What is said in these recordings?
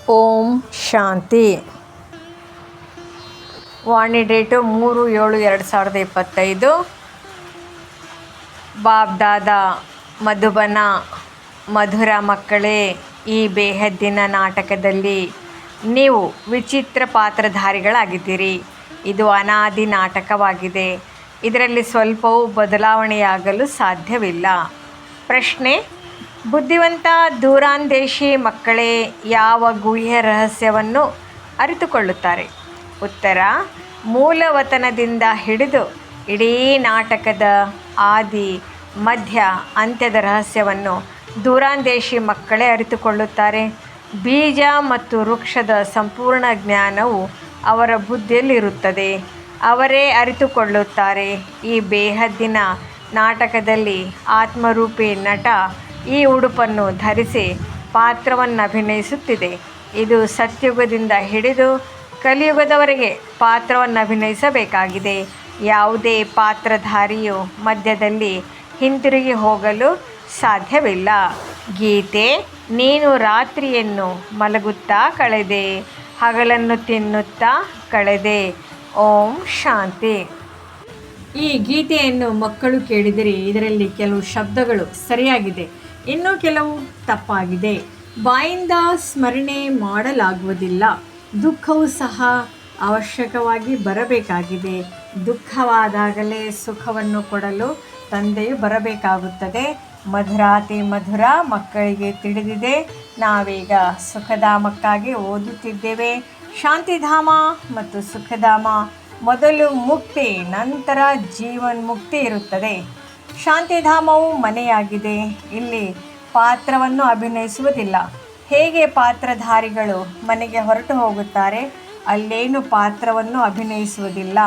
ಓಂ ಶಾಂತಿ. ವಾಣಿ date 3/7/2025. Bapdada Madhuban. ಮಧುರ ಮಕ್ಕಳೇ, ಈ ಬೇಹದ್ದಿನ ನಾಟಕದಲ್ಲಿ ನೀವು ವಿಚಿತ್ರ ಪಾತ್ರಧಾರಿಗಳಾಗಿದ್ದೀರಿ. ಇದು ಅನಾದಿ ನಾಟಕವಾಗಿದೆ. ಇದರಲ್ಲಿ ಸ್ವಲ್ಪವೂ ಬದಲಾವಣೆಯಾಗಲು ಸಾಧ್ಯವಿಲ್ಲ. ಪ್ರಶ್ನೆ: ಬುದ್ಧಿವಂತ ದೂರಾಂದೇಶಿ ಮಕ್ಕಳೇ ಯಾವ ಗುಹ್ಯ ರಹಸ್ಯವನ್ನು ಅರಿತುಕೊಳ್ಳುತ್ತಾರೆ? ಉತ್ತರ: ಮೂಲವತನದಿಂದ ಹಿಡಿದು ಇಡೀ ನಾಟಕದ ಆದಿ ಮಧ್ಯ ಅಂತ್ಯದ ರಹಸ್ಯವನ್ನು ದೂರಾಂದೇಶಿ ಮಕ್ಕಳೇ ಅರಿತುಕೊಳ್ಳುತ್ತಾರೆ. ಬೀಜ ಮತ್ತು ವೃಕ್ಷದ ಸಂಪೂರ್ಣ ಜ್ಞಾನವು ಅವರ ಬುದ್ಧಿಯಲ್ಲಿರುತ್ತದೆ. ಅವರೇ ಅರಿತುಕೊಳ್ಳುತ್ತಾರೆ. ಈ ಬೇಹದ್ದಿನ ನಾಟಕದಲ್ಲಿ ಆತ್ಮರೂಪಿ ನಟ ಈ ಉಡುಪನ್ನು ಧರಿಸಿ ಪಾತ್ರವನ್ನು ಅಭಿನಯಿಸುತ್ತಿದೆ. ಇದು ಸತ್ಯುಗದಿಂದ ಹಿಡಿದು ಕಲಿಯುಗದವರೆಗೆ ಪಾತ್ರವನ್ನು ಅಭಿನಯಿಸಬೇಕಾಗಿದೆ. ಯಾವುದೇ ಪಾತ್ರಧಾರಿಯು ಮಧ್ಯದಲ್ಲಿ ಹಿಂತಿರುಗಿ ಹೋಗಲು ಸಾಧ್ಯವಿಲ್ಲ. ಗೀತೆ: ನೀನು ರಾತ್ರಿಯನ್ನು ಮಲಗುತ್ತಾ ಕಳೆದೆ, ಹಗಲನ್ನು ತಿನ್ನುತ್ತಾ ಕಳೆದೆ. ಓಂ ಶಾಂತಿ. ಈ ಗೀತೆಯನ್ನು ಮಕ್ಕಳು ಕೇಳಿದರೆ ಇದರಲ್ಲಿ ಕೆಲವು ಶಬ್ದಗಳು ಸರಿಯಾಗಿದೆ, ಇನ್ನೂ ಕೆಲವು ತಪ್ಪಾಗಿದೆ. ಬಾಯಿಂದ ಸ್ಮರಣೆ ಮಾಡಲಾಗುವುದಿಲ್ಲ. ದುಃಖವೂ ಸಹ ಅವಶ್ಯಕವಾಗಿ ಬರಬೇಕಾಗಿದೆ. ದುಃಖವಾದಾಗಲೇ ಸುಖವನ್ನು ಕೊಡಲು ತಂದೆಯು ಬರಬೇಕಾಗುತ್ತದೆ. ಮಧುರಾತಿ ಮಧುರ ಮಕ್ಕಳಿಗೆ ತಿಳಿದಿದೆ. ನಾವೀಗ ಸುಖಧಾಮಕ್ಕಾಗಿ ಓದುತ್ತಿದ್ದೇವೆ. ಶಾಂತಿಧಾಮ ಮತ್ತು ಸುಖಧಾಮ. ಮೊದಲು ಮುಕ್ತಿ, ನಂತರ ಜೀವನ್ಮುಕ್ತಿ ಇರುತ್ತದೆ. ಶಾಂತಿಧಾಮವು ಮನೆಯಾಗಿದೆ. ಇಲ್ಲಿ ಪಾತ್ರವನ್ನು ಅಭಿನಯಿಸುವುದಿಲ್ಲ. ಹೇಗೆ ಪಾತ್ರಧಾರಿಗಳು ಮನೆಗೆ ಹೊರಟು ಹೋಗುತ್ತಾರೆ, ಅಲ್ಲೇನು ಪಾತ್ರವನ್ನು ಅಭಿನಯಿಸುವುದಿಲ್ಲ.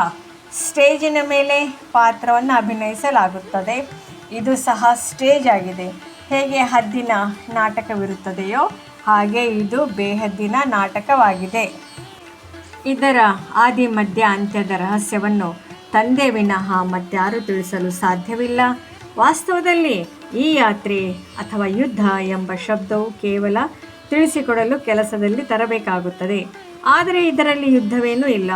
ಸ್ಟೇಜಿನ ಮೇಲೆ ಪಾತ್ರವನ್ನು ಅಭಿನಯಿಸಲಾಗುತ್ತದೆ. ಇದು ಸಹ ಸ್ಟೇಜ್ ಆಗಿದೆ. ಹೇಗೆ ಹದ್ದಿನ ನಾಟಕವಿರುತ್ತದೆಯೋ ಹಾಗೆ ಇದು ಬೇಹದ್ದಿನ ನಾಟಕವಾಗಿದೆ. ಇದರ ಆದಿ ಮಧ್ಯ ಅಂತ್ಯದ ರಹಸ್ಯವನ್ನು ತಂದೆ ವಿನಃ ಮತ್ಯಾರೂ ತಿಳಿಸಲು ಸಾಧ್ಯವಿಲ್ಲ. ವಾಸ್ತವದಲ್ಲಿ ಈ ಯಾತ್ರೆ ಅಥವಾ ಯುದ್ಧ ಎಂಬ ಶಬ್ದವು ಕೇವಲ ತಿಳಿಸಿಕೊಡಲು ಕೆಲಸದಲ್ಲಿ ತರಬೇಕಾಗುತ್ತದೆ. ಆದರೆ ಇದರಲ್ಲಿ ಯುದ್ಧವೇನೂ ಇಲ್ಲ.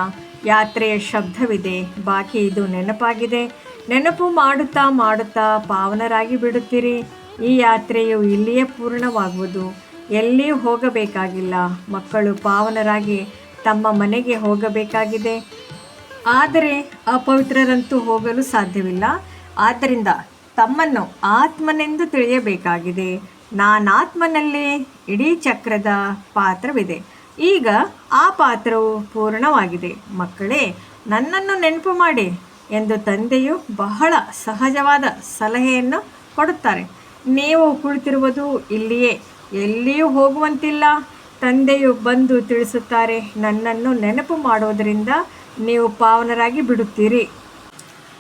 ಯಾತ್ರೆಯ ಶಬ್ದವಿದೆ, ಬಾಕಿ ಇದು ನೆನಪಾಗಿದೆ. ನೆನಪು ಮಾಡುತ್ತಾ ಮಾಡುತ್ತಾ ಪಾವನರಾಗಿ ಬಿಡುತ್ತೀರಿ. ಈ ಯಾತ್ರೆಯು ಇಲ್ಲಿಯೇ ಪೂರ್ಣವಾಗುವುದು. ಎಲ್ಲಿಯೂ ಹೋಗಬೇಕಾಗಿಲ್ಲ. ಮಕ್ಕಳು ಪಾವನರಾಗಿ ತಮ್ಮ ಮನೆಗೆ ಹೋಗಬೇಕಾಗಿದೆ. ಆದರೆ ಅಪವಿತ್ರರಂತೂ ಹೋಗಲು ಸಾಧ್ಯವಿಲ್ಲ. ಆದ್ದರಿಂದ ತಮ್ಮನ್ನು ಆತ್ಮನೆಂದು ತಿಳಿಯಬೇಕಾಗಿದೆ. ನಾನಾತ್ಮನಲ್ಲಿ ಇಡೀ ಚಕ್ರದ ಪಾತ್ರವಿದೆ. ಈಗ ಆ ಪಾತ್ರವು ಪೂರ್ಣವಾಗಿದೆ. ಮಕ್ಕಳೇ, ನನ್ನನ್ನು ನೆನಪು ಮಾಡಿ ಎಂದು ತಂದೆಯು ಬಹಳ ಸಹಜವಾದ ಸಲಹೆಯನ್ನು ಕೊಡುತ್ತಾರೆ. ನೀವು ಕುಳಿತಿರುವುದು ಇಲ್ಲಿಯೇ, ಎಲ್ಲಿಯೂ ಹೋಗುವಂತಿಲ್ಲ. ತಂದೆಯು ಬಂದು ತಿಳಿಸುತ್ತಾರೆ, ನನ್ನನ್ನು ನೆನಪು ಮಾಡುವುದರಿಂದ ನೀವು ಪಾವನರಾಗಿ ಬಿಡುತ್ತೀರಿ.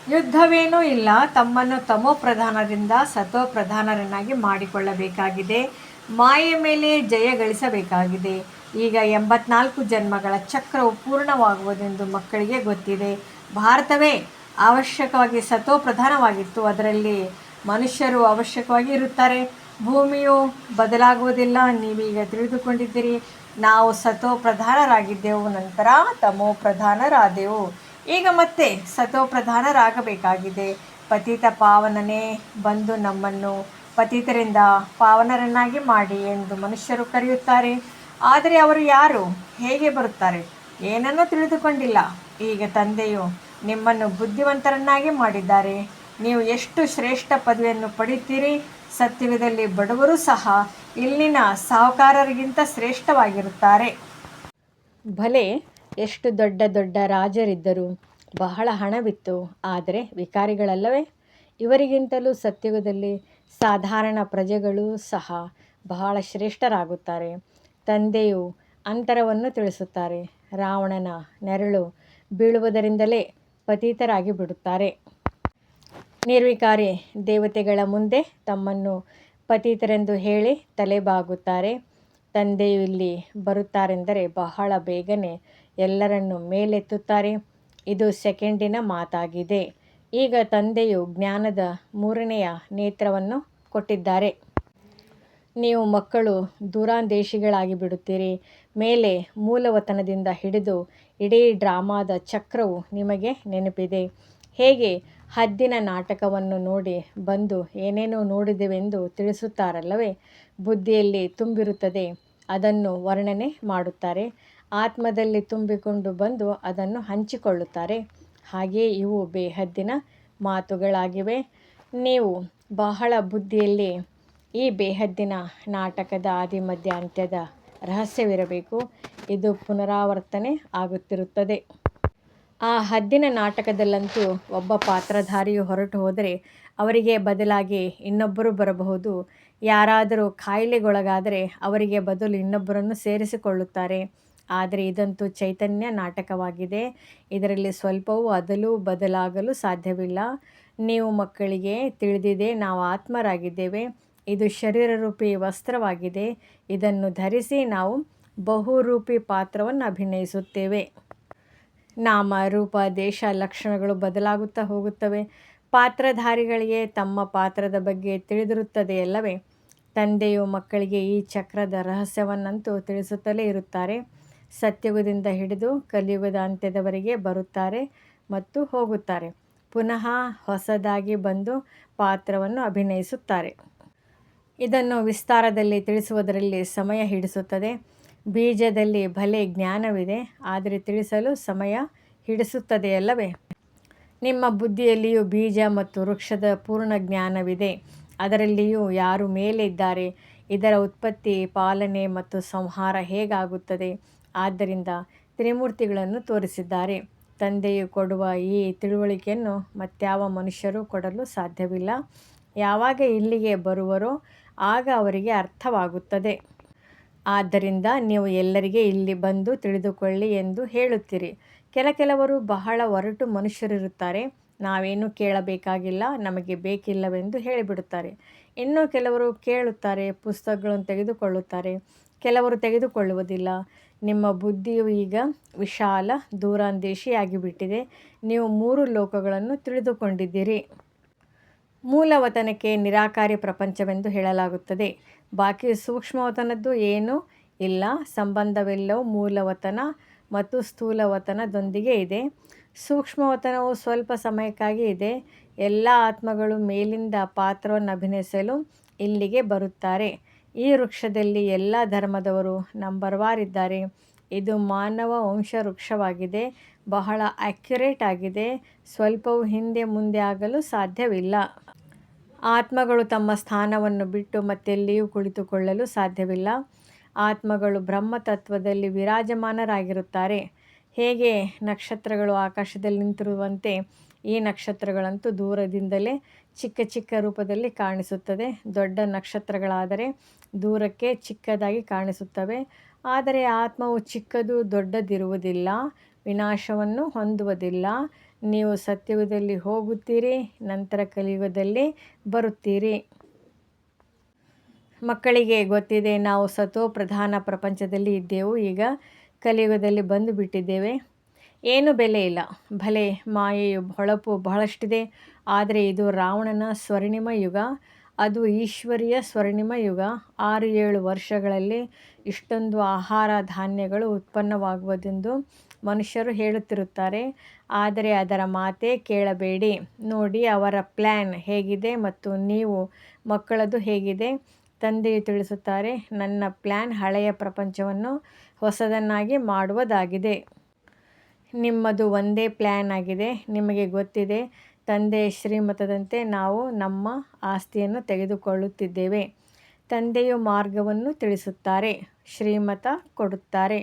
ಯುದ್ಧವೇನೂ ಇಲ್ಲ. ತಮ್ಮನ್ನು ತಮೋಪ್ರಧಾನರಿಂದ ಸತೋಪ್ರಧಾನರನ್ನಾಗಿ ಮಾಡಿಕೊಳ್ಳಬೇಕಾಗಿದೆ. ಮಾಯೆ ಮೇಲೆ ಜಯ ಗಳಿಸಬೇಕಾಗಿದೆ. ಈಗ 84 ಜನ್ಮಗಳ ಚಕ್ರವು ಪೂರ್ಣವಾಗುವುದೆಂದು ಮಕ್ಕಳಿಗೆ ಗೊತ್ತಿದೆ. ಭಾರತವೇ ಅವಶ್ಯಕವಾಗಿ ಸತೋಪ್ರಧಾನವಾಗಿತ್ತು. ಅದರಲ್ಲಿ ಮನುಷ್ಯರು ಅವಶ್ಯಕವಾಗಿ ಇರುತ್ತಾರೆ. ಭೂಮಿಯು ಬದಲಾಗುವುದಿಲ್ಲ. ನೀವೀಗ ತಿಳಿದುಕೊಂಡಿದ್ದೀರಿ. ನಾವು ಸತೋಪ್ರಧಾನರಾಗಿದ್ದೆವು, ನಂತರ ತಮೋಪ್ರಧಾನರಾದೆವು. ಈಗ ಮತ್ತೆ ಸತೋಪ್ರಧಾನರಾಗಬೇಕಾಗಿದೆ. ಪತಿತ ಪಾವನನೇ ಬಂದು ನಮ್ಮನ್ನು ಪತಿತರಿಂದ ಪಾವನರನ್ನಾಗಿ ಮಾಡಿ ಎಂದು ಮನುಷ್ಯರು ಕರೆಯುತ್ತಾರೆ. ಆದರೆ ಅವರು ಯಾರು, ಹೇಗೆ ಬರುತ್ತಾರೆ, ಏನನ್ನೂ ತಿಳಿದುಕೊಂಡಿಲ್ಲ. ಈಗ ತಂದೆಯು ನಿಮ್ಮನ್ನು ಬುದ್ಧಿವಂತರನ್ನಾಗಿ ಮಾಡಿದ್ದಾರೆ. ನೀವು ಎಷ್ಟು ಶ್ರೇಷ್ಠ ಪದವಿಯನ್ನು ಪಡೆಯುತ್ತೀರಿ. ಸತ್ಯುಗದಲ್ಲಿ ಬಡವರು ಸಹ ಇಲ್ಲಿನ ಸಾಹುಕಾರರಿಗಿಂತ ಶ್ರೇಷ್ಠವಾಗಿರುತ್ತಾರೆ. ಭಲೆ ಎಷ್ಟು ದೊಡ್ಡ ದೊಡ್ಡ ರಾಜರಿದ್ದರು, ಬಹಳ ಹಣವಿತ್ತು, ಆದರೆ ವಿಕಾರಿಗಳಲ್ಲವೇ? ಇವರಿಗಿಂತಲೂ ಸತ್ಯುಗದಲ್ಲಿ ಸಾಧಾರಣ ಪ್ರಜೆಗಳು ಸಹ ಬಹಳ ಶ್ರೇಷ್ಠರಾಗುತ್ತಾರೆ. ತಂದೆಯು ಅಂತರವನ್ನು ತಿಳಿಸುತ್ತಾರೆ. ರಾವಣನ ನೆರಳು ಬೀಳುವುದರಿಂದಲೇ ಪತಿತರಾಗಿ ಬಿಡುತ್ತಾರೆ. ನಿರ್ವಿಕಾರಿ ದೇವತೆಗಳ ಮುಂದೆ ತಮ್ಮನ್ನು ಪತಿತರೆಂದು ಹೇಳಿ ತಲೆಬಾಗುತ್ತಾರೆ. ತಂದೆಯು ಇಲ್ಲಿ ಬರುತ್ತಾರೆಂದರೆ ಬಹಳ ಬೇಗನೆ ಎಲ್ಲರನ್ನು ಮೇಲೆತ್ತುತ್ತಾರೆ. ಇದು ಸೆಕೆಂಡಿನ ಮಾತಾಗಿದೆ. ಈಗ ತಂದೆಯು ಜ್ಞಾನದ 3ನೆಯ ನೇತ್ರವನ್ನು ಕೊಟ್ಟಿದ್ದಾರೆ. ನೀವು ಮಕ್ಕಳು ದೂರಾಂದೇಶಿಗಳಾಗಿ ಬಿಡುತ್ತೀರಿ. ಮೇಲೆ ಮೂಲವತನದಿಂದ ಹಿಡಿದು ಇಡೀ ಡ್ರಾಮಾದ ಚಕ್ರವು ನಿಮಗೆ ನೆನಪಿದೆ. ಹೇಗೆ ಹದ್ದಿನ ನಾಟಕವನ್ನು ನೋಡಿ ಬಂದು ಏನೇನೋ ನೋಡಿದೆವೆಂದು ತಿಳಿಸುತ್ತಾರಲ್ಲವೇ? ಬುದ್ಧಿಯಲ್ಲಿ ತುಂಬಿರುತ್ತದೆ, ಅದನ್ನು ವರ್ಣನೆ ಮಾಡುತ್ತಾರೆ. ಆತ್ಮದಲ್ಲಿ ತುಂಬಿಕೊಂಡು ಬಂದು ಅದನ್ನು ಹಂಚಿಕೊಳ್ಳುತ್ತಾರೆ. ಹಾಗೆಯೇ ಇವು ಬೇಹದ್ದಿನ ಮಾತುಗಳಾಗಿವೆ. ನೀವು ಬಹಳ ಬುದ್ಧಿಯಲ್ಲಿ ಈ ಬೇಹದ್ದಿನ ನಾಟಕದ ಆದಿ ಮಧ್ಯ ಅಂತ್ಯದ ರಹಸ್ಯವಿರಬೇಕು. ಇದು ಪುನರಾವರ್ತನೆ ಆಗುತ್ತಿರುತ್ತದೆ. ಆ ಹದ್ದಿನ ನಾಟಕದಲ್ಲಂತೂ ಒಬ್ಬ ಪಾತ್ರಧಾರಿಯು ಹೊರಟು ಹೋದರೆ ಅವರಿಗೆ ಬದಲಾಗಿ ಇನ್ನೊಬ್ಬರು ಬರಬಹುದು. ಯಾರಾದರೂ ಕಾಯಿಲೆಗೊಳಗಾದರೆ ಅವರಿಗೆ ಬದಲು ಇನ್ನೊಬ್ಬರನ್ನು ಸೇರಿಸಿಕೊಳ್ಳುತ್ತಾರೆ. ಆದರೆ ಇದಂತೂ ಚೈತನ್ಯ ನಾಟಕವಾಗಿದೆ. ಇದರಲ್ಲಿ ಸ್ವಲ್ಪವೂ ಅದಲು ಬದಲಾಗಲು ಸಾಧ್ಯವಿಲ್ಲ. ನೀವು ಮಕ್ಕಳಿಗೆ ತಿಳಿದಿದೆ, ನಾವು ಆತ್ಮರಾಗಿದ್ದೇವೆ. ಇದು ಶರೀರರೂಪಿ ವಸ್ತ್ರವಾಗಿದೆ. ಇದನ್ನು ಧರಿಸಿ ನಾವು ಬಹುರೂಪಿ ಪಾತ್ರವನ್ನು ಅಭಿನಯಿಸುತ್ತೇವೆ. ನಾಮ, ರೂಪ, ದೇಶ, ಲಕ್ಷಣಗಳು ಬದಲಾಗುತ್ತಾ ಹೋಗುತ್ತವೆ. ಪಾತ್ರಧಾರಿಗಳಿಗೆ ತಮ್ಮ ಪಾತ್ರದ ಬಗ್ಗೆ ತಿಳಿದಿರುತ್ತದೆಯಲ್ಲವೇ? ತಂದೆಯು ಮಕ್ಕಳಿಗೆ ಈ ಚಕ್ರದ ರಹಸ್ಯವನ್ನಂತೂ ತಿಳಿಸುತ್ತಲೇ ಇರುತ್ತಾರೆ. ಸತ್ಯಯುಗದಿಂದ ಹಿಡಿದು ಕಲಿಯುಗದ ಅಂತ್ಯದವರೆಗೆ ಬರುತ್ತಾರೆ ಮತ್ತು ಹೋಗುತ್ತಾರೆ. ಪುನಃ ಹೊಸದಾಗಿ ಬಂದು ಪಾತ್ರವನ್ನು ಅಭಿನಯಿಸುತ್ತಾರೆ. ಇದನ್ನು ವಿಸ್ತಾರದಲ್ಲಿ ತಿಳಿಸುವುದರಲ್ಲಿ ಸಮಯ ಹಿಡಿಸುತ್ತದೆ. ಬೀಜದಲ್ಲಿ ಭಲೆ ಜ್ಞಾನವಿದೆ, ಆದರೆ ತಿಳಿಸಲು ಸಮಯ ಹಿಡಿಸುತ್ತದೆಯಲ್ಲವೇ? ನಿಮ್ಮ ಬುದ್ಧಿಯಲ್ಲಿಯೂ ಬೀಜ ಮತ್ತು ವೃಕ್ಷದ ಪೂರ್ಣ ಜ್ಞಾನವಿದೆ. ಅದರಲ್ಲಿಯೂ ಯಾರು ಮೇಲೆ ಇದ್ದಾರೆ, ಇದರ ಉತ್ಪತ್ತಿ, ಪಾಲನೆ ಮತ್ತು ಸಂಹಾರ ಹೇಗಾಗುತ್ತದೆ. ಆದ್ದರಿಂದ ತ್ರಿಮೂರ್ತಿಗಳನ್ನು ತೋರಿಸಿದ್ದಾರೆ. ತಂದೆಯು ಕೊಡುವ ಈ ತಿಳುವಳಿಕೆಯನ್ನು ಮತ್ಯಾವ ಮನುಷ್ಯರು ಕೊಡಲು ಸಾಧ್ಯವಿಲ್ಲ. ಯಾವಾಗ ಇಲ್ಲಿಗೆ ಬರುವರೋ ಆಗ ಅವರಿಗೆ ಅರ್ಥವಾಗುತ್ತದೆ. ಆದ್ದರಿಂದ ನೀವು ಎಲ್ಲರಿಗೆ ಇಲ್ಲಿ ಬಂದು ತಿಳಿದುಕೊಳ್ಳಿ ಎಂದು ಹೇಳುತ್ತೀರಿ. ಕೆಲವರು ಬಹಳ ಒರಟು ಮನುಷ್ಯರಿರುತ್ತಾರೆ. ನಾವೇನು ಕೇಳಬೇಕಾಗಿಲ್ಲ, ನಮಗೆ ಬೇಕಿಲ್ಲವೆಂದು ಹೇಳಿಬಿಡುತ್ತಾರೆ. ಇನ್ನು ಕೆಲವರು ಕೇಳುತ್ತಾರೆ, ಪುಸ್ತಕಗಳನ್ನು ತೆಗೆದುಕೊಳ್ಳುತ್ತಾರೆ. ಕೆಲವರು ತೆಗೆದುಕೊಳ್ಳುವುದಿಲ್ಲ. ನಿಮ್ಮ ಬುದ್ಧಿಯು ಈಗ ವಿಶಾಲ ದೂರಾಂದೇಶಿಯಾಗಿಬಿಟ್ಟಿದೆ. ನೀವು 3 ಲೋಕಗಳನ್ನು ತಿಳಿದುಕೊಂಡಿದ್ದೀರಿ. ಮೂಲವತನಕ್ಕೆ ನಿರಾಕಾರಿ ಪ್ರಪಂಚವೆಂದು ಹೇಳಲಾಗುತ್ತದೆ. ಬಾಕಿ ಸೂಕ್ಷ್ಮವತನದ್ದು ಏನೂ ಇಲ್ಲ. ಸಂಬಂಧವೆಲ್ಲವೂ ಮೂಲವತನ ಮತ್ತು ಸ್ಥೂಲವತನದೊಂದಿಗೆ ಇದೆ. ಸೂಕ್ಷ್ಮವತನವು ಸ್ವಲ್ಪ ಸಮಯಕ್ಕಾಗಿ ಇದೆ. ಎಲ್ಲ ಆತ್ಮಗಳು ಮೇಲಿಂದ ಪಾತ್ರವನ್ನು ಅಭಿನಯಿಸಲು ಇಲ್ಲಿಗೆ ಬರುತ್ತಾರೆ. ಈ ವೃಕ್ಷದಲ್ಲಿ ಎಲ್ಲ ಧರ್ಮದವರು ನಂಬರ್ವಾರಿದ್ದಾರೆ. ಇದು ಮಾನವ ವಂಶವೃಕ್ಷವಾಗಿದೆ. ಬಹಳ ಅಕ್ಯುರೇಟ್ ಆಗಿದೆ. ಸ್ವಲ್ಪವೂ ಹಿಂದೆ ಮುಂದೆ ಆಗಲು ಸಾಧ್ಯವಿಲ್ಲ. ಆತ್ಮಗಳು ತಮ್ಮ ಸ್ಥಾನವನ್ನು ಬಿಟ್ಟು ಮತ್ತೆಲ್ಲಿಯೂ ಕುಳಿತುಕೊಳ್ಳಲು ಸಾಧ್ಯವಿಲ್ಲ. ಆತ್ಮಗಳು ಬ್ರಹ್ಮತತ್ವದಲ್ಲಿ ವಿರಾಜಮಾನರಾಗಿರುತ್ತಾರೆ. ಹೇಗೆ ನಕ್ಷತ್ರಗಳು ಆಕಾಶದಲ್ಲಿ ನಿಂತಿರುವಂತೆ ಈ ನಕ್ಷತ್ರಗಳಂತೂ ದೂರದಿಂದಲೇ ಚಿಕ್ಕ ಚಿಕ್ಕ ರೂಪದಲ್ಲಿ ಕಾಣಿಸುತ್ತದೆ. ದೊಡ್ಡ ನಕ್ಷತ್ರಗಳಾದರೆ ದೂರಕ್ಕೆ ಚಿಕ್ಕದಾಗಿ ಕಾಣಿಸುತ್ತವೆ. ಆದರೆ ಆತ್ಮವು ಚಿಕ್ಕದು, ದೊಡ್ಡದಿರುವುದಿಲ್ಲ, ವಿನಾಶವನ್ನು ಹೊಂದುವುದಿಲ್ಲ. ನೀವು ಸತ್ಯಯುಗದಲ್ಲಿ ಹೋಗುತ್ತೀರಿ, ನಂತರ ಕಲಿಯುಗದಲ್ಲಿ ಬರುತ್ತೀರಿ. ಮಕ್ಕಳಿಗೆ ಗೊತ್ತಿದೆ, ನಾವು ಸತೋ ಪ್ರಧಾನ ಪ್ರಪಂಚದಲ್ಲಿ ಇದ್ದೆವು, ಈಗ ಕಲಿಯುಗದಲ್ಲಿ ಬಂದು ಬಿಟ್ಟಿದ್ದೇವೆ. ಏನು ಬೆಲೆ ಇಲ್ಲ. ಭಲೆ ಮಾಯೆಯು ಹೊಳಪು ಬಹಳಷ್ಟಿದೆ. ಆದರೆ ಇದು ರಾವಣನ ಸ್ವರ್ಣಿಮ ಯುಗ, ಅದು ಈಶ್ವರಿಯ ಸ್ವರ್ಣಿಮ ಯುಗ. 6-7 ವರ್ಷಗಳಲ್ಲಿ ಇಷ್ಟೊಂದು ಆಹಾರ ಧಾನ್ಯಗಳು ಉತ್ಪನ್ನವಾಗುವುದೆಂದು ಮನುಷ್ಯರು ಹೇಳುತ್ತಿರುತ್ತಾರೆ. ಆದರೆ ಅದರ ಮಾತೇ ಕೇಳಬೇಡಿ. ನೋಡಿ ಅವರ ಪ್ಲ್ಯಾನ್ ಹೇಗಿದೆ ಮತ್ತು ನೀವು ಮಕ್ಕಳದು ಹೇಗಿದೆ. ತಂದೆಯು ತಿಳಿಸುತ್ತಾರೆ, ನನ್ನ ಪ್ಲ್ಯಾನ್ ಹಳೆಯ ಪ್ರಪಂಚವನ್ನು ಹೊಸದನ್ನಾಗಿ ಮಾಡುವುದಾಗಿದೆ. ನಿಮ್ಮದು ಒಂದೇ ಪ್ಲ್ಯಾನ್ ಆಗಿದೆ. ನಿಮಗೆ ಗೊತ್ತಿದೆ, ತಂದೆಯ ಶ್ರೀಮತದಂತೆ ನಾವು ನಮ್ಮ ಆಸ್ತಿಯನ್ನು ತೆಗೆದುಕೊಳ್ಳುತ್ತಿದ್ದೇವೆ. ತಂದೆಯು ಮಾರ್ಗವನ್ನು ತಿಳಿಸುತ್ತಾರೆ, ಶ್ರೀಮತ ಕೊಡುತ್ತಾರೆ,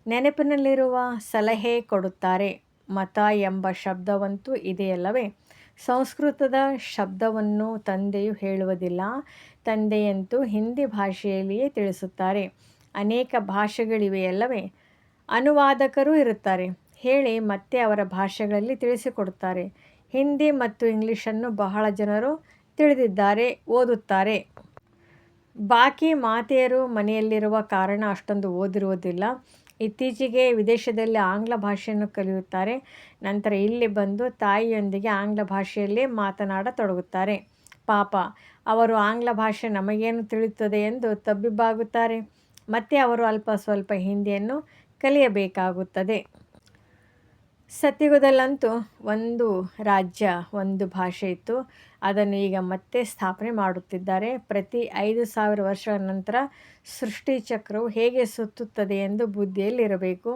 ನೆನಪಿನಲ್ಲಿರುವ ಸಲಹೆ ಕೊಡುತ್ತಾರೆ. ಮತ ಎಂಬ ಶಬ್ದವಂತೂ ಇದೆಯಲ್ಲವೇ? ಸಂಸ್ಕೃತದ ಶಬ್ದವನ್ನು ತಂದೆಯು ಹೇಳುವುದಿಲ್ಲ. ತಂದೆಯಂತೂ ಹಿಂದಿ ಭಾಷೆಯಲ್ಲಿಯೇ ತಿಳಿಸುತ್ತಾರೆ. ಅನೇಕ ಭಾಷೆಗಳಿವೆಯಲ್ಲವೇ? ಅನುವಾದಕರೂ ಇರುತ್ತಾರೆ. ಹೇಳಿ ಮತ್ತೆ ಅವರ ಭಾಷೆಗಳಲ್ಲಿ ತಿಳಿಸಿಕೊಡುತ್ತಾರೆ. ಹಿಂದಿ ಮತ್ತು ಇಂಗ್ಲಿಷನ್ನು ಬಹಳ ಜನರು ತಿಳಿದಿದ್ದಾರೆ, ಓದುತ್ತಾರೆ. ಬಾಕಿ ಮಾತೆಯರು ಮನೆಯಲ್ಲಿರುವ ಕಾರಣ ಅಷ್ಟೊಂದು ಓದಿರುವುದಿಲ್ಲ. ಇತ್ತೀಚೆಗೆ ವಿದೇಶದಲ್ಲಿ ಆಂಗ್ಲ ಭಾಷೆಯನ್ನು ಕಲಿಯುತ್ತಾರೆ. ನಂತರ ಇಲ್ಲಿ ಬಂದು ತಾಯಿಯೊಂದಿಗೆ ಆಂಗ್ಲ ಭಾಷೆಯಲ್ಲೇ ಮಾತನಾಡತೊಡಗುತ್ತಾರೆ. ಪಾಪ ಅವರು ಆಂಗ್ಲ ಭಾಷೆ ನಮಗೇನು ತಿಳಿಯುತ್ತದೆ ಎಂದು ತಬ್ಬಿಬ್ಬಾಗುತ್ತಾರೆ. ಮತ್ತೆ ಅವರು ಅಲ್ಪ ಸ್ವಲ್ಪ ಹಿಂದಿಯನ್ನು ಕಲಿಯಬೇಕಾಗುತ್ತದೆ. ಸತ್ಯುಗದಲ್ಲಂತೂ ಒಂದು ರಾಜ್ಯ, ಒಂದು ಭಾಷೆ ಇತ್ತು. ಅದನ್ನು ಈಗ ಮತ್ತೆ ಸ್ಥಾಪನೆ ಮಾಡುತ್ತಿದ್ದಾರೆ. ಪ್ರತಿ 5,000 ವರ್ಷಗಳ ನಂತರ ಸೃಷ್ಟಿ ಚಕ್ರವು ಹೇಗೆ ಸುತ್ತುತ್ತದೆ ಎಂದು ಬುದ್ಧಿಯಲ್ಲಿರಬೇಕು.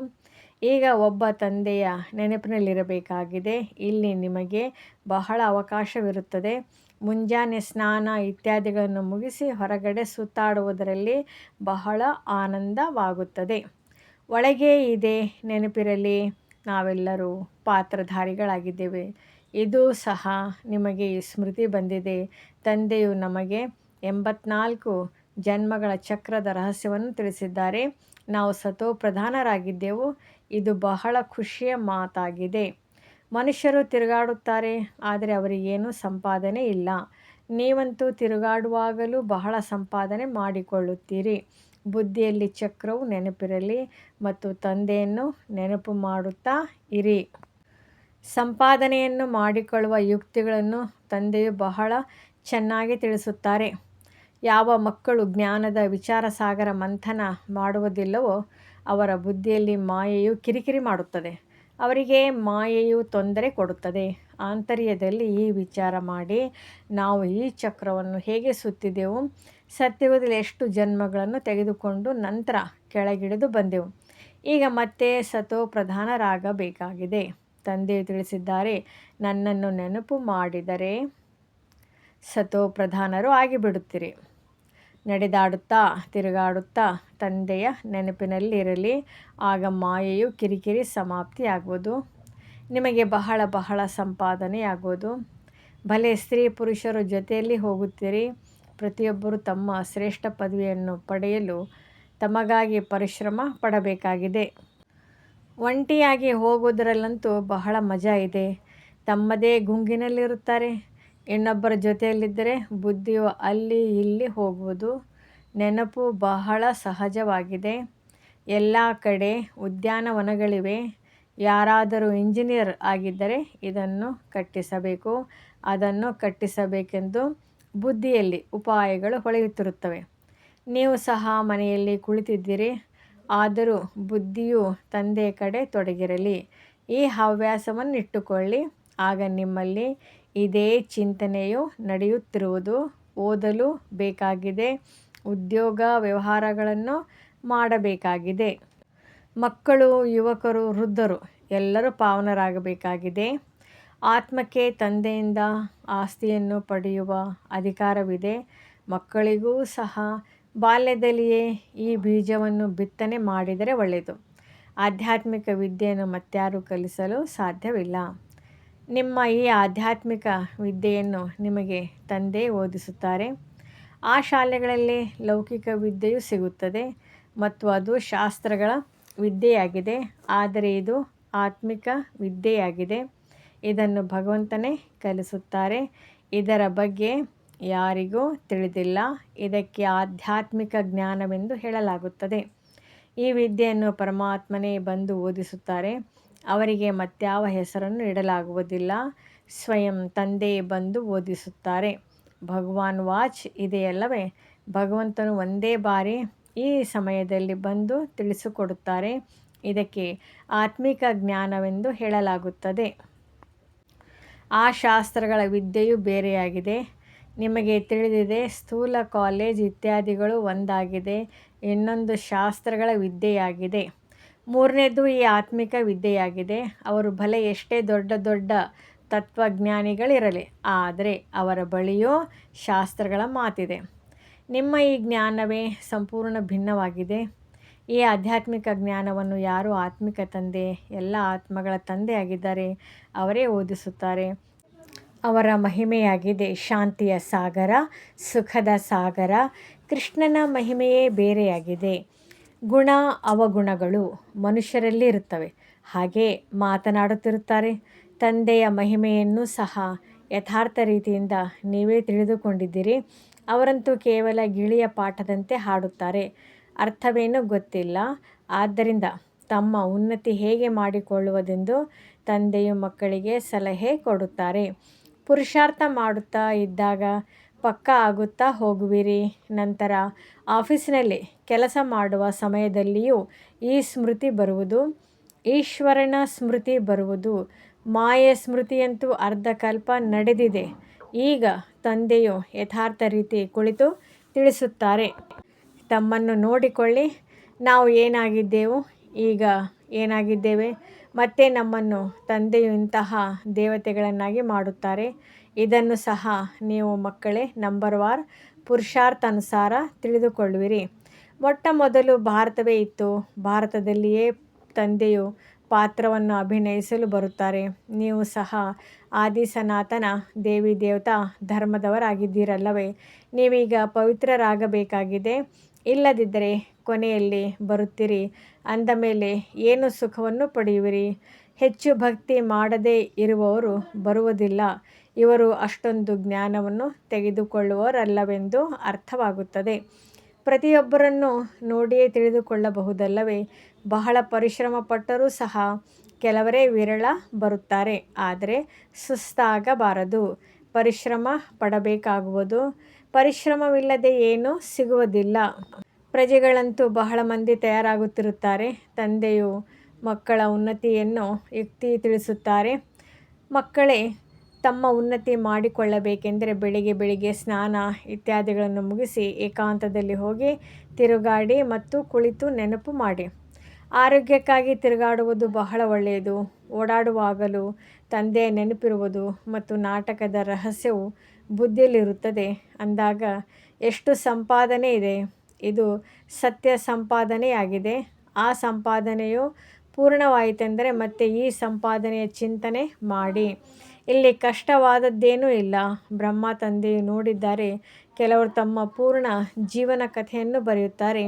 ಈಗ ಒಬ್ಬ ತಂದೆಯ ನೆನಪಿನಲ್ಲಿರಬೇಕಾಗಿದೆ. ಇಲ್ಲಿ ನಿಮಗೆ ಬಹಳ ಅವಕಾಶವಿರುತ್ತದೆ. ಮುಂಜಾನೆ ಸ್ನಾನ ಇತ್ಯಾದಿಗಳನ್ನು ಮುಗಿಸಿ ಹೊರಗಡೆ ಸುತ್ತಾಡುವುದರಲ್ಲಿ ಬಹಳ ಆನಂದವಾಗುತ್ತದೆ. ಒಳಗೆ ಇದೆ ನೆನಪಿರಲಿ, ನಾವೆಲ್ಲರೂ ಪಾತ್ರಧಾರಿಗಳಾಗಿದ್ದೇವೆ. ಇದು ಸಹ ನಿಮಗೆ ಸ್ಮೃತಿ ಬಂದಿದೆ. ತಂದೆಯು ನಮಗೆ 84 ಜನ್ಮಗಳ ಚಕ್ರದ ರಹಸ್ಯವನ್ನು ತಿಳಿಸಿದ್ದಾರೆ. ನಾವು ಸತೋಪ್ರಧಾನರಾಗಿದ್ದೆವು. ಇದು ಬಹಳ ಖುಷಿಯ ಮಾತಾಗಿದೆ. ಮನುಷ್ಯರು ತಿರುಗಾಡುತ್ತಾರೆ, ಆದರೆ ಅವರಿಗೇನು ಸಂಪಾದನೆ ಇಲ್ಲ. ನೀವಂತೂ ತಿರುಗಾಡುವಾಗಲೂ ಬಹಳ ಸಂಪಾದನೆ ಮಾಡಿಕೊಳ್ಳುತ್ತೀರಿ. ಬುದ್ಧಿಯಲ್ಲಿ ಚಕ್ರವು ನೆನಪಿರಲಿ ಮತ್ತು ತಂದೆಯನ್ನು ನೆನಪು ಮಾಡುತ್ತಾ ಇರಿ. ಸಂಪಾದನೆಯನ್ನು ಮಾಡಿಕೊಳ್ಳುವ ಯುಕ್ತಿಗಳನ್ನು ತಂದೆಯು ಬಹಳ ಚೆನ್ನಾಗಿ ತಿಳಿಸುತ್ತಾರೆ. ಯಾವ ಮಕ್ಕಳು ಜ್ಞಾನದ ವಿಚಾರಸಾಗರ ಮಂಥನ ಮಾಡುವುದಿಲ್ಲವೋ ಅವರ ಬುದ್ಧಿಯಲ್ಲಿ ಮಾಯೆಯು ಕಿರಿಕಿರಿ ಮಾಡುತ್ತದೆ. ಅವರಿಗೆ ಮಾಯೆಯು ತೊಂದರೆ ಕೊಡುತ್ತದೆ. ಆಂತರ್ಯದಲ್ಲಿ ಈ ವಿಚಾರ ಮಾಡಿ, ನಾವು ಈ ಚಕ್ರವನ್ನು ಹೇಗೆ ಸುತ್ತಿದೆವು, ಸತ್ಯುಗದಲ್ಲಿ ಎಷ್ಟು ಜನ್ಮಗಳನ್ನು ತೆಗೆದುಕೊಂಡು ನಂತರ ಕೆಳಗಿಳಿದು ಬಂದೆವು. ಈಗ ಮತ್ತೆ ಸತೋಪ್ರಧಾನರಾಗಬೇಕಾಗಿದೆ. ತಂದೆಯು ತಿಳಿಸಿದ್ದಾರೆ, ನನ್ನನ್ನು ನೆನಪು ಮಾಡಿದರೆ ಸತೋಪ್ರಧಾನರು ಆಗಿಬಿಡುತ್ತೀರಿ. ನಡೆದಾಡುತ್ತಾ ತಿರುಗಾಡುತ್ತಾ ತಂದೆಯ ನೆನಪಿನಲ್ಲಿರಲಿ. ಆಗ ಮಾಯೆಯು ಕಿರಿಕಿರಿ ಸಮಾಪ್ತಿಯಾಗುವುದು. ನಿಮಗೆ ಬಹಳ ಬಹಳ ಸಂಪಾದನೆಯಾಗುವುದು. ಭಲೆ ಸ್ತ್ರೀ ಪುರುಷರು ಜೊತೆಯಲ್ಲಿ ಹೋಗುತ್ತೀರಿ. ಪ್ರತಿಯೊಬ್ಬರು ತಮ್ಮ ಶ್ರೇಷ್ಠ ಪದವಿಯನ್ನು ಪಡೆಯಲು ತಮಗಾಗಿ ಪರಿಶ್ರಮ ಪಡಬೇಕಾಗಿದೆ. ಒಂಟಿಯಾಗಿ ಹೋಗುವುದರಲ್ಲಂತೂ ಬಹಳ ಮಜಾ ಇದೆ. ತಮ್ಮದೇ ಗುಂಗಿನಲ್ಲಿರುತ್ತಾರೆ. ಇನ್ನೊಬ್ಬರ ಜೊತೆಯಲ್ಲಿದ್ದರೆ ಬುದ್ಧಿಯು ಅಲ್ಲಿ ಇಲ್ಲಿ ಹೋಗುವುದು. ನೆನಪು ಬಹಳ ಸಹಜವಾಗಿದೆ. ಎಲ್ಲ ಕಡೆ ಉದ್ಯಾನವನಗಳಿವೆ. ಯಾರಾದರೂ ಇಂಜಿನಿಯರ್ ಆಗಿದ್ದರೆ ಇದನ್ನು ಕಟ್ಟಿಸಬೇಕು, ಅದನ್ನು ಕಟ್ಟಿಸಬೇಕೆಂದು ಬುದ್ಧಿಯಲ್ಲಿ ಉಪಾಯಗಳು ಹೊಳೆಯುತ್ತಿರುತ್ತವೆ. ನೀವು ಸಹ ಮನೆಯಲ್ಲಿ ಕುಳಿತಿದ್ದೀರಿ, ಆದರೂ ಬುದ್ಧಿಯು ತಂದೆಯ ಕಡೆ ತೊಡಗಿರಲಿ. ಈ ಹವ್ಯಾಸವನ್ನಿಟ್ಟುಕೊಳ್ಳಿ. ಆಗ ನಿಮ್ಮಲ್ಲಿ ಇದೇ ಚಿಂತನೆಯು ನಡೆಯುತ್ತಿರುವುದು. ಓದಲು ಬೇಕಾಗಿದೆ, ಉದ್ಯೋಗ ವ್ಯವಹಾರಗಳನ್ನು ಮಾಡಬೇಕಾಗಿದೆ. ಮಕ್ಕಳು, ಯುವಕರು, ವೃದ್ಧರು ಎಲ್ಲರೂ ಪಾವನರಾಗಬೇಕಾಗಿದೆ. ಆತ್ಮಕ್ಕೆ ತಂದೆಯಿಂದ ಆಸ್ತಿಯನ್ನು ಪಡೆಯುವ ಅಧಿಕಾರವಿದೆ. ಮಕ್ಕಳಿಗೂ ಸಹ ಬಾಲ್ಯದಲ್ಲಿಯೇ ಈ ಬೀಜವನ್ನು ಬಿತ್ತನೆ ಮಾಡಿದರೆ ಒಳ್ಳೆಯದು. ಆಧ್ಯಾತ್ಮಿಕ ವಿದ್ಯೆಯನ್ನು ಮತ್ಯಾರೂ ಕಲಿಸಲು ಸಾಧ್ಯವಿಲ್ಲ. ನಿಮ್ಮ ಈ ಆಧ್ಯಾತ್ಮಿಕ ವಿದ್ಯೆಯನ್ನು ನಿಮಗೆ ತಂದೆ ಓದಿಸುತ್ತಾರೆ. ಆ ಶಾಲೆಗಳಲ್ಲಿ ಲೌಕಿಕ ವಿದ್ಯೆಯೂ ಸಿಗುತ್ತದೆ ಮತ್ತು ಅದು ಶಾಸ್ತ್ರಗಳ ವಿದ್ಯೆಯಾಗಿದೆ. ಆದರೆ ಇದು ಆತ್ಮಿಕ ವಿದ್ಯೆಯಾಗಿದೆ. ಇದನ್ನು ಭಗವಂತನೇ ಕಲಿಸುತ್ತಾರೆ. ಇದರ ಬಗ್ಗೆ ಯಾರಿಗೂ ತಿಳಿದಿಲ್ಲ. ಇದಕ್ಕೆ ಆಧ್ಯಾತ್ಮಿಕ ಜ್ಞಾನವೆಂದು ಹೇಳಲಾಗುತ್ತದೆ. ಈ ವಿದ್ಯೆಯನ್ನು ಪರಮಾತ್ಮನೇ ಬಂದು ಓದಿಸುತ್ತಾರೆ. ಅವರಿಗೆ ಮತ್ಯಾವ ಹೆಸರನ್ನು ಇಡಲಾಗುವುದಿಲ್ಲ. ಸ್ವಯಂ ತಂದೆಯೇ ಬಂದು ಓದಿಸುತ್ತಾರೆ. ಭಗವಾನ್ ವಾಚ್ ಇದೆಯಲ್ಲವೇ, ಭಗವಂತನು ಒಂದೇ ಬಾರಿ ಈ ಸಮಯದಲ್ಲಿ ಬಂದು ತಿಳಿಸಿಕೊಡುತ್ತಾರೆ. ಇದಕ್ಕೆ ಆತ್ಮಿಕ ಜ್ಞಾನವೆಂದು ಹೇಳಲಾಗುತ್ತದೆ. ಆ ಶಾಸ್ತ್ರಗಳ ವಿದ್ಯೆಯು ಬೇರೆಯಾಗಿದೆ. ನಿಮಗೆ ತಿಳಿದಿದೆ, ಸ್ಥೂಲ ಕಾಲೇಜ್ ಇತ್ಯಾದಿಗಳು ಒಂದಾಗಿದೆ. ಇನ್ನೊಂದು ಶಾಸ್ತ್ರಗಳ ವಿದ್ಯೆಯಾಗಿದೆ. ಮೂರನೇದು ಈ ಆತ್ಮಿಕ ವಿದ್ಯೆಯಾಗಿದೆ. ಅವರು ಭಲೆ ಎಷ್ಟೇ ದೊಡ್ಡ ದೊಡ್ಡ ತತ್ವಜ್ಞಾನಿಗಳಿರಲಿ, ಆದರೆ ಅವರ ಬಳಿಯೂ ಶಾಸ್ತ್ರಗಳ ಮಾತಿದೆ. ನಿಮ್ಮ ಈ ಜ್ಞಾನವೇ ಸಂಪೂರ್ಣ ಭಿನ್ನವಾಗಿದೆ. ಈ ಆಧ್ಯಾತ್ಮಿಕ ಜ್ಞಾನವನ್ನು ಯಾರು ಆತ್ಮಿಕ ತಂದೆ, ಎಲ್ಲ ಆತ್ಮಗಳ ತಂದೆಯಾಗಿದ್ದಾರೆ, ಅವರೇ ಓದಿಸುತ್ತಾರೆ. ಅವರ ಮಹಿಮೆಯಾಗಿದೆ ಶಾಂತಿಯ ಸಾಗರ, ಸುಖದ ಸಾಗರ. ಕೃಷ್ಣನ ಮಹಿಮೆಯೇ ಬೇರೆಯಾಗಿದೆ. ಗುಣ ಅವಗುಣಗಳು ಮನುಷ್ಯರಲ್ಲಿ ಇರುತ್ತವೆ. ಹಾಗೆ ಮಾತನಾಡುತ್ತಿರುತ್ತಾರೆ. ತಂದೆಯ ಮಹಿಮೆಯನ್ನು ಸಹ ಯಥಾರ್ಥ ರೀತಿಯಿಂದ ನೀವೇ ತಿಳಿದುಕೊಂಡಿದ್ದೀರಿ. ಅವರಂತೂ ಕೇವಲ ಗಿಳಿಯ ಪಾಠದಂತೆ ಹಾಡುತ್ತಾರೆ. ಅರ್ಥವೇನೂ ಗೊತ್ತಿಲ್ಲ. ಆದ್ದರಿಂದ ತಮ್ಮ ಉನ್ನತಿ ಹೇಗೆ ಮಾಡಿಕೊಳ್ಳುವುದೆಂದು ತಂದೆಯು ಮಕ್ಕಳಿಗೆ ಸಲಹೆ ಕೊಡುತ್ತಾರೆ. ಪುರುಷಾರ್ಥ ಮಾಡುತ್ತಾ ಇದ್ದಾಗ ಪಕ್ಕಾ ಆಗುತ್ತಾ ಹೋಗುವಿರಿ. ನಂತರ ಆಫೀಸಿನಲ್ಲಿ ಕೆಲಸ ಮಾಡುವ ಸಮಯದಲ್ಲಿಯೂ ಈ ಸ್ಮೃತಿ ಬರುವುದು, ಈಶ್ವರನ ಸ್ಮೃತಿ ಬರುವುದು. ಮಾಯೆ ಸ್ಮೃತಿಯಂತೂ ಅರ್ಧಕಲ್ಪ ನಡೆದಿದೆ. ಈಗ ತಂದೆಯು ಯಥಾರ್ಥ ರೀತಿ ಕುಳಿತು ತಿಳಿಸುತ್ತಾರೆ. ತಮ್ಮನ್ನು ನೋಡಿಕೊಳ್ಳಿ. ನಾವು ಏನಾಗಿದ್ದೆವು, ಈಗ ಏನಾಗಿದ್ದೇವೆ. ಮತ್ತೆ ನಮ್ಮನ್ನು ತಂದೆಯು ಇಂತಹ ದೇವತೆಗಳನ್ನಾಗಿ ಮಾಡುತ್ತಾರೆ. ಇದನ್ನು ಸಹ ನೀವು ಮಕ್ಕಳೇ ನಂಬರ್ ವಾರ್ ಪುರುಷಾರ್ಥಾನುಸಾರ ತಿಳಿದುಕೊಳ್ಳುವಿರಿ. ಮೊಟ್ಟ ಮೊದಲು ಭಾರತವೇ ಇತ್ತು. ಭಾರತದಲ್ಲಿಯೇ ತಂದೆಯು ಪಾತ್ರವನ್ನು ಅಭಿನಯಿಸಲು ಬರುತ್ತಾರೆ. ನೀವು ಸಹ ಆದಿ ಸನಾತನ ದೇವಿ ದೇವತಾ ಧರ್ಮದವರಾಗಿದ್ದೀರಲ್ಲವೇ. ನೀವೀಗ ಪವಿತ್ರರಾಗಬೇಕಾಗಿದೆ. ಇಲ್ಲದಿದ್ದರೆ ಕೊನೆಯಲ್ಲಿ ಬರುತ್ತೀರಿ. ಅಂದ ಮೇಲೆ ಏನು ಸುಖವನ್ನು ಪಡೆಯುವಿರಿ. ಹೆಚ್ಚು ಭಕ್ತಿ ಮಾಡದೇ ಇರುವವರು ಬರುವುದಿಲ್ಲ. ಇವರು ಅಷ್ಟೊಂದು ಜ್ಞಾನವನ್ನು ತೆಗೆದುಕೊಳ್ಳುವವರಲ್ಲವೆಂದು ಅರ್ಥವಾಗುತ್ತದೆ. ಪ್ರತಿಯೊಬ್ಬರನ್ನು ನೋಡಿಯೇ ತಿಳಿದುಕೊಳ್ಳಬಹುದಲ್ಲವೇ. ಬಹಳ ಪರಿಶ್ರಮ ಪಟ್ಟರೂ ಸಹ ಕೆಲವರೇ ವಿರಳ ಬರುತ್ತಾರೆ. ಆದರೆ ಸುಸ್ತಾಗಬಾರದು. ಪರಿಶ್ರಮ ಪಡಬೇಕಾಗುವುದು. ಪರಿಶ್ರಮವಿಲ್ಲದೆ ಏನೂ ಸಿಗುವುದಿಲ್ಲ. ಪ್ರಜೆಗಳಂತೂ ಬಹಳ ಮಂದಿ ತಯಾರಾಗುತ್ತಿರುತ್ತಾರೆ. ತಂದೆಯು ಮಕ್ಕಳ ಉನ್ನತಿಯನ್ನು ಯುಕ್ತಿ ತಿಳಿಸುತ್ತಾರೆ. ಮಕ್ಕಳೇ ತಮ್ಮ ಉನ್ನತಿ ಮಾಡಿಕೊಳ್ಳಬೇಕೆಂದರೆ ಬೆಳಿಗ್ಗೆ ಸ್ನಾನ ಇತ್ಯಾದಿಗಳನ್ನು ಮುಗಿಸಿ ಏಕಾಂತದಲ್ಲಿ ಹೋಗಿ ತಿರುಗಾಡಿ ಮತ್ತು ಕುಳಿತು ನೆನಪು ಮಾಡಿ. ಆರೋಗ್ಯಕ್ಕಾಗಿ ತಿರುಗಾಡುವುದು ಬಹಳ ಒಳ್ಳೆಯದು. ಓಡಾಡುವಾಗಲೂ ತಂದೆಯ ನೆನಪಿರುವುದು ಮತ್ತು ನಾಟಕದ ರಹಸ್ಯವು ಬುದ್ಧಿಯಲ್ಲಿರುತ್ತದೆ. ಅಂದಾಗ ಎಷ್ಟು ಸಂಪಾದನೆ ಇದೆ. ಇದು ಸತ್ಯ ಸಂಪಾದನೆಯಾಗಿದೆ. ಆ ಸಂಪಾದನೆಯು ಪೂರ್ಣವಾಯಿತೆಂದರೆ ಮತ್ತೆ ಈ ಸಂಪಾದನೆಯ ಚಿಂತನೆ ಮಾಡಿ. ಇಲ್ಲಿ ಕಷ್ಟವಾದದ್ದೇನೂ ಇಲ್ಲ. ಬ್ರಹ್ಮ ತಂದೆಯು ನೋಡಿದ್ದಾರೆ. ಕೆಲವರು ತಮ್ಮ ಪೂರ್ಣ ಜೀವನ ಕಥೆಯನ್ನು ಬರೆಯುತ್ತಾರೆ.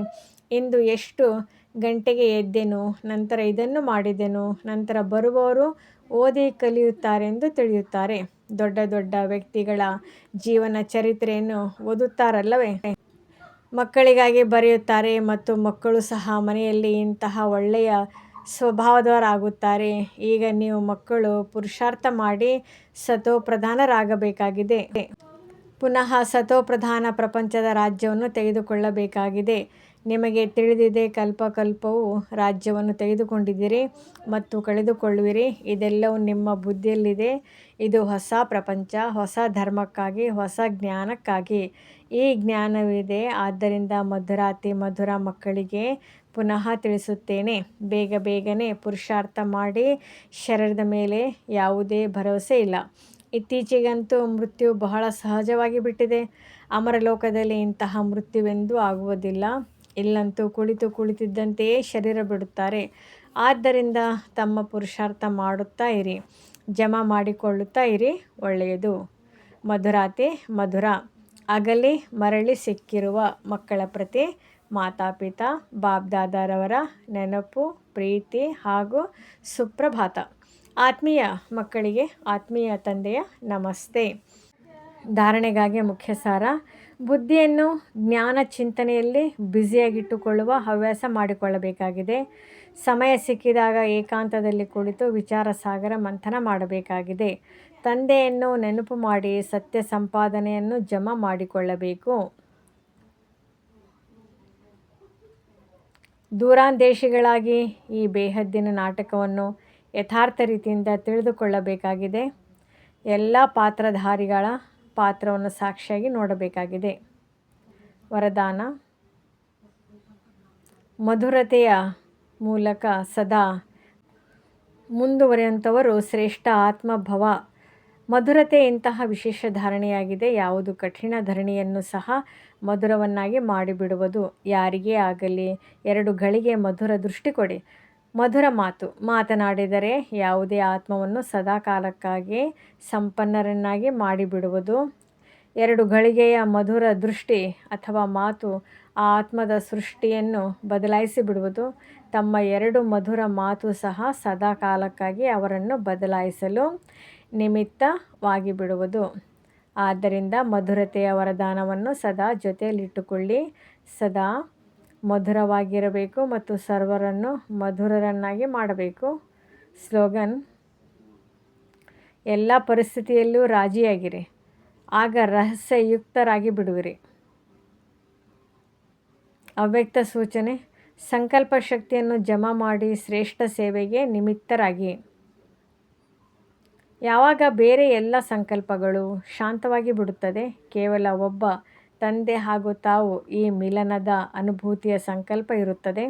ಇಂದು ಎಷ್ಟು ಗಂಟೆಗೆ ಎದ್ದೆನು, ನಂತರ ಇದನ್ನು ಮಾಡಿದೆನು, ನಂತರ ಬರುವವರು ಓದಿ ಕಲಿಯುತ್ತಾರೆಂದು ತಿಳಿಯುತ್ತಾರೆ. ದೊಡ್ಡ ದೊಡ್ಡ ವ್ಯಕ್ತಿಗಳ ಜೀವನ ಚರಿತ್ರೆಯನ್ನು ಓದುತ್ತಾರಲ್ಲವೇ. ಮಕ್ಕಳಿಗಾಗಿ ಬರೆಯುತ್ತಾರೆ ಮತ್ತು ಮಕ್ಕಳು ಸಹ ಮನೆಯಲ್ಲಿ ಇಂತಹ ಒಳ್ಳೆಯ ಸ್ವಭಾವದವರಾಗುತ್ತಾರೆ. ಈಗ ನೀವು ಮಕ್ಕಳು ಪುರುಷಾರ್ಥ ಮಾಡಿ ಸತೋಪ್ರಧಾನರಾಗಬೇಕಾಗಿದೆ. ಪುನಃ ಸತೋಪ್ರಧಾನ ಪ್ರಪಂಚದ ರಾಜ್ಯವನ್ನು ತೆಗೆದುಕೊಳ್ಳಬೇಕಾಗಿದೆ. ನಿಮಗೆ ತಿಳಿದಿದೆ, ಕಲ್ಪಕಲ್ಪವೂ ರಾಜ್ಯವನ್ನು ತೆಗೆದುಕೊಂಡಿದ್ದೀರಿ ಮತ್ತು ಕಳೆದುಕೊಳ್ಳುವಿರಿ. ಇದೆಲ್ಲವೂ ನಿಮ್ಮ ಬುದ್ಧಿಯಲ್ಲಿದೆ. ಇದು ಹೊಸ ಪ್ರಪಂಚ, ಹೊಸ ಧರ್ಮಕ್ಕಾಗಿ, ಹೊಸ ಜ್ಞಾನಕ್ಕಾಗಿ. ಈ ಜ್ಞಾನವಿದೆ. ಆದ್ದರಿಂದ ಮಧುರಾತಿ ಮಧುರ ಮಕ್ಕಳಿಗೆ ಪುನಃ ತಿಳಿಸುತ್ತೇನೆ. ಬೇಗನೆ ಪುರುಷಾರ್ಥ ಮಾಡಿ. ಶರೀರದ ಮೇಲೆ ಯಾವುದೇ ಭರವಸೆ ಇಲ್ಲ. ಇತ್ತೀಚೆಗಂತೂ ಮೃತ್ಯು ಬಹಳ ಸಹಜವಾಗಿ ಬಿಟ್ಟಿದೆ. ಅಮರಲೋಕದಲ್ಲಿ ಇಂತಹ ಮೃತ್ಯುವೆಂದೂ ಆಗುವುದಿಲ್ಲ. ಇಲ್ಲಂತೂ ಕುಳಿತಿದ್ದಂತೆಯೇ ಶರೀರ ಬಿಡುತ್ತಾರೆ. ಆದ್ದರಿಂದ ತಮ್ಮ ಪುರುಷಾರ್ಥ ಮಾಡುತ್ತಾ ಇರಿ, ಜಮಾ ಮಾಡಿಕೊಳ್ಳುತ್ತಾ ಇರಿ. ಒಳ್ಳೆಯದು. ಮಧುರಾತಿ ಮಧುರ. ಅಗಲಿ ಮರಳಿ ಸಿಕ್ಕಿರುವ ಮಕ್ಕಳ ಪ್ರತಿ ಮಾತಾಪಿತಾ ಬಾಬ್ದಾದಾರವರ ನೆನಪು, ಪ್ರೀತಿ ಹಾಗೂ ಸುಪ್ರಭಾತ. ಆತ್ಮೀಯ ಮಕ್ಕಳಿಗೆ ಆತ್ಮೀಯ ತಂದೆಯ ನಮಸ್ತೆ. ಧಾರಣೆಗಾಗಿ ಮುಖ್ಯ ಸಾರ. ಬುದ್ಧಿಯನ್ನು ಜ್ಞಾನ ಚಿಂತನೆಯಲ್ಲಿ ಬ್ಯುಸಿಯಾಗಿಟ್ಟುಕೊಳ್ಳುವ ಹವ್ಯಾಸ ಮಾಡಿಕೊಳ್ಳಬೇಕಾಗಿದೆ. ಸಮಯ ಸಿಕ್ಕಿದಾಗ ಏಕಾಂತದಲ್ಲಿ ಕುಳಿತು ವಿಚಾರ ಸಾಗರ ಮಂಥನ ಮಾಡಬೇಕಾಗಿದೆ. ತಂದೆಯನ್ನು ನೆನಪು ಮಾಡಿ ಸತ್ಯ ಸಂಪಾದನೆಯನ್ನು ಜಮಾ ಮಾಡಿಕೊಳ್ಳಬೇಕು. ದೂರಾಂದೇಶಿಗಳಾಗಿ ಈ ಬೇಹದ್ದಿನ ನಾಟಕವನ್ನು ಯಥಾರ್ಥ ರೀತಿಯಿಂದ ತಿಳಿದುಕೊಳ್ಳಬೇಕಾಗಿದೆ. ಎಲ್ಲ ಪಾತ್ರಧಾರಿಗಳ ಪಾತ್ರವನ್ನು ಸಾಕ್ಷಿಯಾಗಿ ನೋಡಬೇಕಾಗಿದೆ. ವರದಾನ: ಮಧುರತೆಯ ಮೂಲಕ ಸದಾ ಮುಂದುವರಿಯುವಂಥವರು ಶ್ರೇಷ್ಠ ಆತ್ಮಭವ. ಮಧುರತೆ ಇಂತಹ ವಿಶೇಷ ಧಾರಣೆಯಾಗಿದೆ. ಯಾವುದು ಕಠಿಣ ಧರಣಿಯನ್ನು ಸಹ ಮಧುರವನ್ನಾಗಿ ಮಾಡಿಬಿಡುವುದು. ಯಾರಿಗೇ ಆಗಲಿ 2 ಗಳಿಗೆ ಮಧುರ ದೃಷ್ಟಿ ಕೊಡಿ. ಮಧುರ ಮಾತು ಮಾತನಾಡಿದರೆ ಯಾವುದೇ ಆತ್ಮವನ್ನು ಸದಾಕಾಲಕ್ಕಾಗಿ ಸಂಪನ್ನರನ್ನಾಗಿ ಮಾಡಿಬಿಡುವುದು. 2 ಗಳಿಗೆಯ ಮಧುರ ದೃಷ್ಟಿ ಅಥವಾ ಮಾತು ಆ ಆತ್ಮದ ಸೃಷ್ಟಿಯನ್ನು ಬದಲಾಯಿಸಿ ಬಿಡುವುದು. ತಮ್ಮ 2 ಮಧುರ ಮಾತು ಸಹ ಸದಾಕಾಲಕ್ಕಾಗಿ ಅವರನ್ನು ಬದಲಾಯಿಸಲು ನಿಮಿತ್ತವಾಗಿಬಿಡುವುದು. ಆದ್ದರಿಂದ ಮಧುರತೆಯ ವರದಾನವನ್ನು ಸದಾ ಜೊತೆಯಲ್ಲಿಟ್ಟುಕೊಳ್ಳಿ. ಸದಾ ಮಧುರವಾಗಿರಬೇಕು ಮತ್ತು ಸರ್ವರನ್ನು ಮಧುರರನ್ನಾಗಿ ಮಾಡಬೇಕು. ಸ್ಲೋಗನ್: ಎಲ್ಲ ಪರಿಸ್ಥಿತಿಯಲ್ಲೂ ರಾಜಿಯಾಗಿರಿ. ಆಗ ರಹಸ್ಯಯುಕ್ತರಾಗಿ ಬಿಡುವಿರಿ. ಅವ್ಯಕ್ತ ಸೂಚನೆ: ಸಂಕಲ್ಪ ಶಕ್ತಿಯನ್ನು ಜಮಾ ಮಾಡಿ ಶ್ರೇಷ್ಠ ಸೇವೆಗೆ ನಿಮಿತ್ತರಾಗಿ. ಯಾವಾಗ ಬೇರೆ ಎಲ್ಲ ಸಂಕಲ್ಪಗಳು ಶಾಂತವಾಗಿ ಬಿಡುತ್ತದೆ, ಕೇವಲ ಒಬ್ಬ ತಂದೆ ಹಾಗೂ ತಾವು ಈ ಮಿಲನದ ಅನುಭೂತಿಯ ಸಂಕಲ್ಪ ಇರುತ್ತದೆ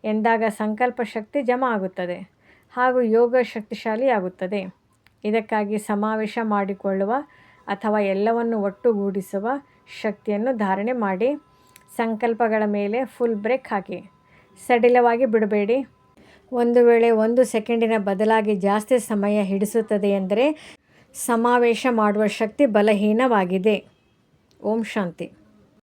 ಎಂದಾಗ ಸಂಕಲ್ಪ ಶಕ್ತಿ ಜಮಾ ಆಗುತ್ತದೆ ಹಾಗೂ ಯೋಗ ಶಕ್ತಿಶಾಲಿಯಾಗುತ್ತದೆ. ಇದಕ್ಕಾಗಿ ಸಮಾವೇಶ ಮಾಡಿಕೊಳ್ಳುವ ಅಥವಾ ಎಲ್ಲವನ್ನು ಒಟ್ಟುಗೂಡಿಸುವ ಶಕ್ತಿಯನ್ನು ಧಾರಣೆ ಮಾಡಿ ಸಂಕಲ್ಪಗಳ ಮೇಲೆ ಫುಲ್ ಬ್ರೇಕ್ ಹಾಕಿ. ಸಡಿಲವಾಗಿ ಬಿಡಬೇಡಿ. ಒಂದು ವೇಳೆ 1 ಸೆಕೆಂಡಿನ ಬದಲಾಗಿ ಜಾಸ್ತಿ ಸಮಯ ಹಿಡಿಸುತ್ತದೆ ಎಂದರೆ ಸಮಾವೇಶ ಮಾಡುವ ಶಕ್ತಿ ಬಲಹೀನವಾಗಿದೆ. ಓಂ ಶಾಂತಿ.